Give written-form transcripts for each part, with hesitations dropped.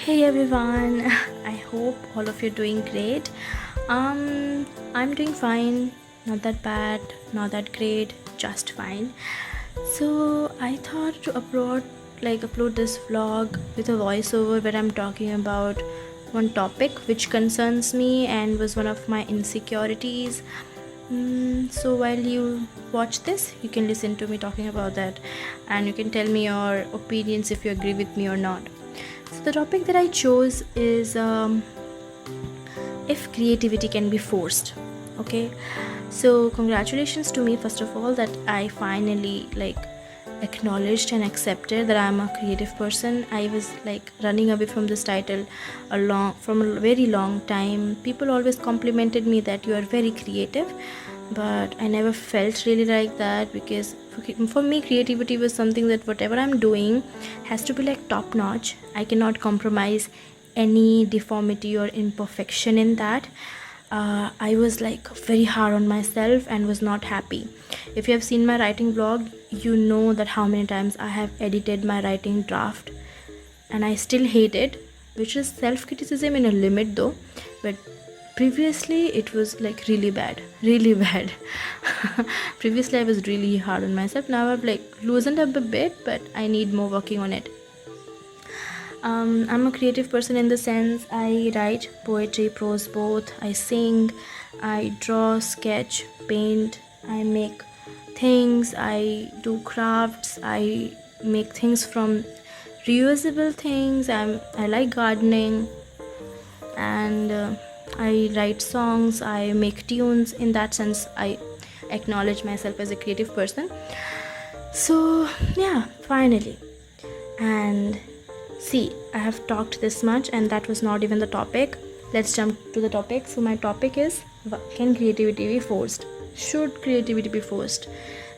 Hey everyone, I hope all of you are doing great. I'm doing fine, not that bad, not that great, just fine. So I thought to upload this vlog with a voiceover where I'm talking about one topic which concerns me and was one of my insecurities. So while you watch this, you can listen to me talking about that, and you can tell me your opinions if you agree with me or not. So the topic that I chose is if creativity can be forced. Okay, so congratulations to me first of all that I finally acknowledged and accepted that I'm a creative person. I was running away from this title from a very long time. People always complimented me that you are very creative, but I never felt really like that, because for me creativity was something that whatever I'm doing has to be top notch. I cannot compromise any deformity or imperfection in that. I was very hard on myself and was not happy. If you have seen my writing blog, you know that how many times I have edited my writing draft and I still hate it, which is self-criticism in a limit though. But previously it was really bad. Previously I was really hard on myself. Now I've loosened up a bit, but I need more working on it. I'm a creative person in the sense I write poetry, prose both. I sing, I draw, sketch, paint, I make things, I do crafts, I make things from reusable things. I like gardening, and I write songs, I make tunes. In that sense, I acknowledge myself as a creative person. So yeah, finally. And see, I have talked this much and that was not even the topic. Let's jump to the topic. So my topic is, can creativity be forced? Should creativity be forced?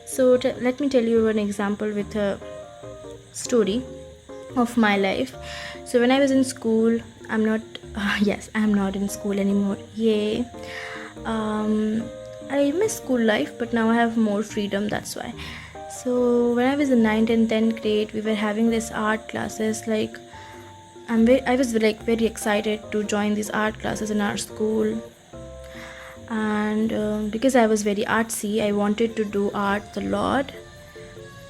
So let me tell you an example with a story of my life. So when I was in school, I'm not in school anymore. Yay. I miss school life, but now I have more freedom, that's why. So when I was in 9th and 10th grade, we were having this art classes. I was very excited to join these art classes in our school, and because I was very artsy, I wanted to do art a lot,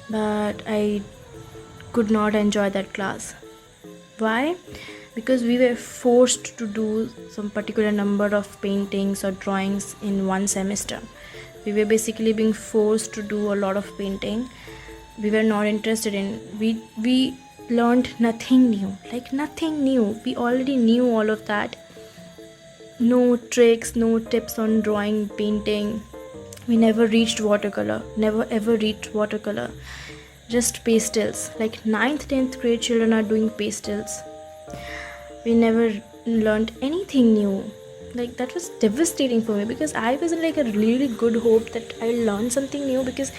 but I could not enjoy that class. Why? Because we were forced to do some particular number of paintings or drawings in one semester. We were basically being forced to do a lot of painting. We were not interested in. We learned nothing new. Nothing new. We already knew all of that. No tricks, no tips on drawing, painting. We never reached watercolor. Never ever reached watercolor. Just pastels. 9th, 10th grade children are doing pastels. We never learned anything new. That was devastating for me, because I was in a really good hope that I'll learn something new, because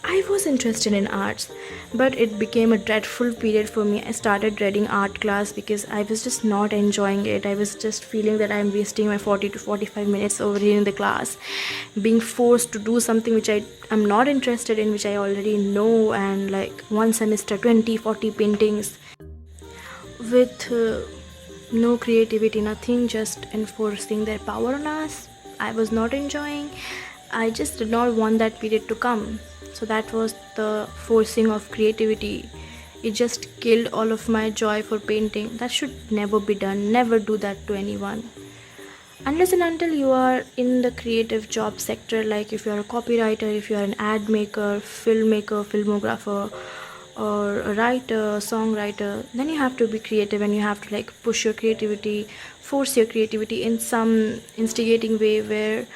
I was interested in arts, but it became a dreadful period for me. I started dreading art class because I was just not enjoying it. I was just feeling that I'm wasting my 40 to 45 minutes over here in the class, being forced to do something which I am not interested in, which I already know, and like one semester 20, 40 paintings with no creativity, nothing, just enforcing their power on us. I was not enjoying. I just did not want that period to come. So that was the forcing of creativity. It just killed all of my joy for painting. That should never be done. Never do that to anyone. Unless and until you are in the creative job sector, like if you are a copywriter, if you are an ad maker, filmmaker, filmographer, or a writer, songwriter, then you have to be creative and you have to like push your creativity, force your creativity in some instigating way where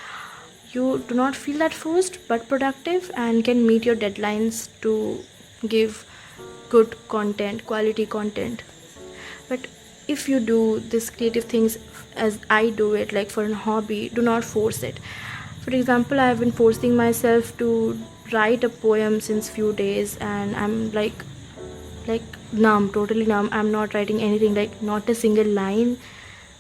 you do not feel that forced but productive and can meet your deadlines to give good content, quality content. But if you do this creative things as I do it, like for a hobby, do not force it. For example, I have been forcing myself to write a poem since few days, and I'm like numb, totally numb. I'm not writing anything, like not a single line,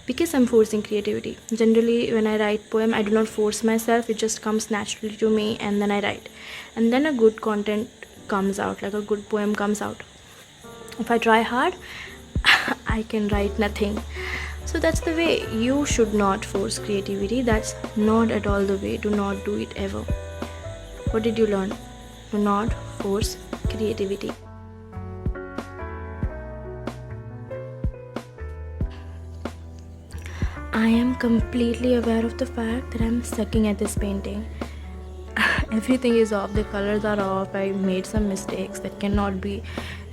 because I'm forcing creativity. Generally when I write poem, I do not force myself, it just comes naturally to me, and then I write, and then a good content comes out, like a good poem comes out. If I try hard, I can write nothing. So that's the way. You should not force creativity. That's not at all the way. Do not do it ever. What did you learn? Do not force creativity. I am completely aware of the fact that I'm sucking at this painting. Everything is off, the colors are off, I made some mistakes that cannot be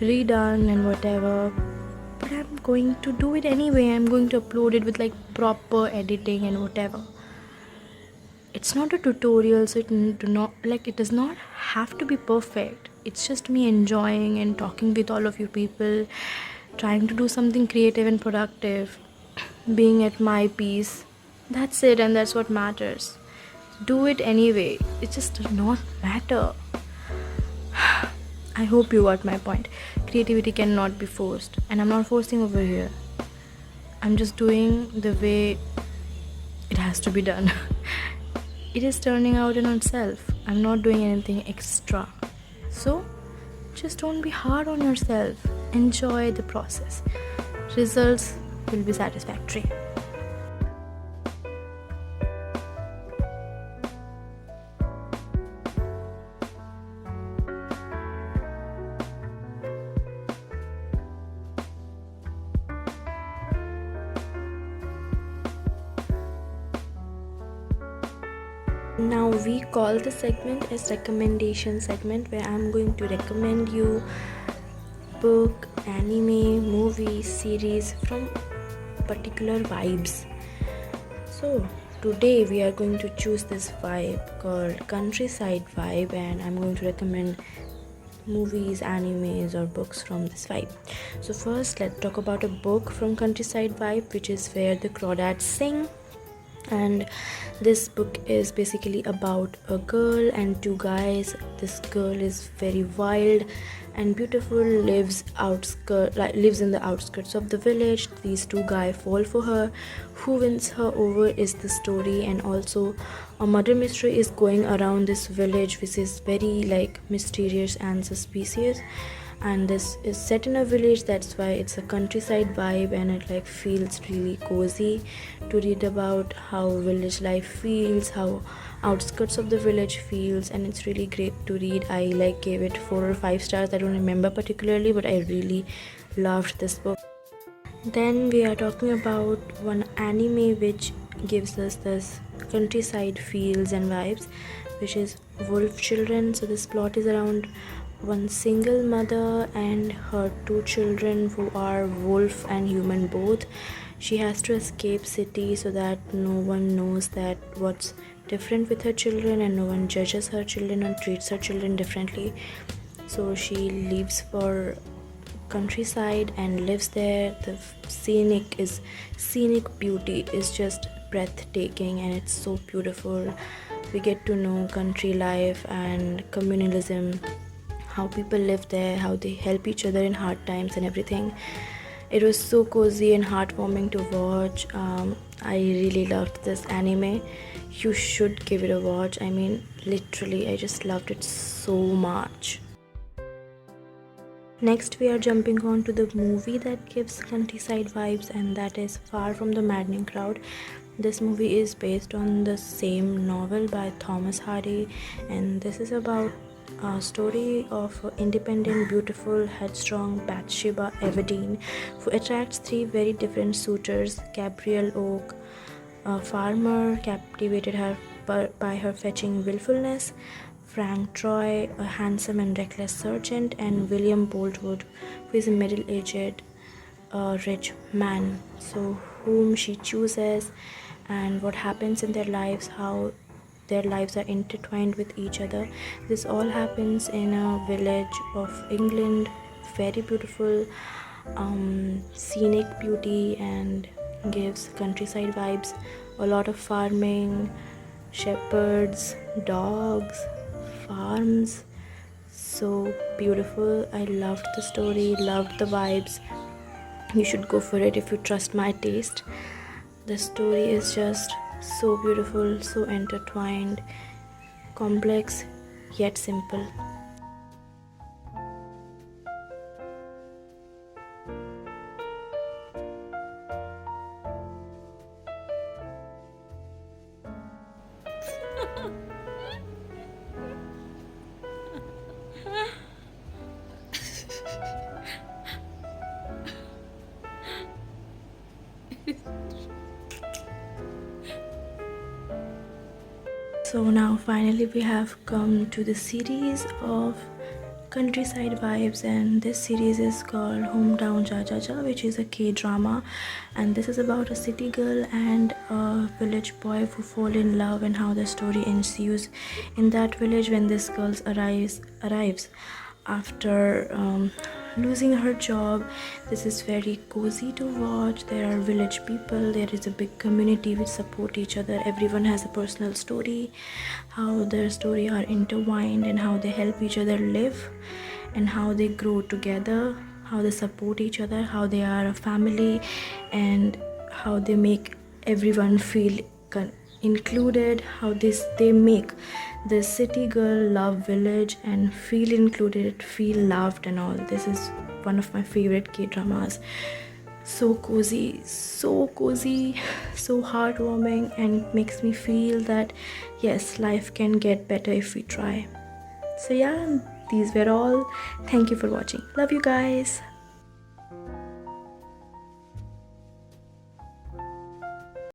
redone and whatever. But I'm going to do it anyway. I'm going to upload it with like proper editing and whatever. It's not a tutorial, so it does not have to be perfect. It's just me enjoying and talking with all of you people, trying to do something creative and productive, being at my peace. That's it, and that's what matters. Do it anyway. It just does not matter. I hope you got my point. Creativity cannot be forced, and I'm not forcing over here. I'm just doing the way it has to be done. It is turning out in itself. I'm not doing anything extra. So just don't be hard on yourself. Enjoy the process. Results will be satisfactory. Now we call the segment as recommendation segment, where I'm going to recommend you book, anime, movie, series from particular vibes. So today we are going to choose this vibe called countryside vibe, and I'm going to recommend movies, animes or books from this vibe. So first let's talk about a book from countryside vibe, which is Where the Crawdads Sing. And this book is basically about a girl and two guys. This girl is very wild and beautiful, lives in the outskirts of the village. These two guys fall for her. Who wins her over is the story, and also a murder mystery is going around this village, which is very mysterious and suspicious. And this is set in a village, that's why it's a countryside vibe, and it feels really cozy to read about how village life feels, how outskirts of the village feels, and it's really great to read. I gave it 4 or 5 stars. I don't remember particularly, but I really loved this book. Then we are talking about one anime which gives us this countryside feels and vibes, which is Wolf Children. So this plot is around one single mother and her 2 children who are wolf and human both. She has to escape city so that no one knows that what's different with her children, and no one judges her children or treats her children differently. So she leaves for countryside and lives there. The scenic beauty is just breathtaking, and it's so beautiful. we get to know country life and communalism, how people live there, how they help each other in hard times and everything. It was so cozy and heartwarming to watch. I really loved this anime. You should give it a watch. I mean, literally, I just loved it so much. Next, we are jumping on to the movie that gives countryside vibes, and that is Far from the Maddening Crowd. This movie is based on the same novel by Thomas Hardy, and this is about a story of independent, beautiful, headstrong Bathsheba Everdeen, who attracts three very different suitors. Gabriel Oak, a farmer, captivated her by her fetching willfulness; Frank Troy, a handsome and reckless sergeant; and William Boltwood, who is a middle-aged, rich man. So, whom she chooses and what happens in their lives, how their lives are intertwined with each other. This all happens in a village of England, very beautiful, scenic beauty, and gives countryside vibes. A lot of farming, shepherds, dogs, farms. So beautiful. I loved the story, loved the vibes. You should go for it if you trust my taste. The story is just so beautiful, so intertwined, complex yet simple. So now finally we have come to the series of countryside vibes, and this series is called Hometown Ja Ja Ja, which is a K-drama, and this is about a city girl and a village boy who fall in love and how the story ensues in that village when this girl arrives after losing her job. This is very cozy to watch. There are village people, there is a big community which support each other. Everyone has a personal story, how their story are intertwined and how they help each other live and how they grow together, how they support each other, how they are a family, and how they make everyone feel included, how they make the city girl love village and feel included, feel loved and all. This is one of my favorite K-dramas. So cozy, so heartwarming, and makes me feel that yes, life can get better if we try. So yeah, these were all. Thank you for watching. Love you guys.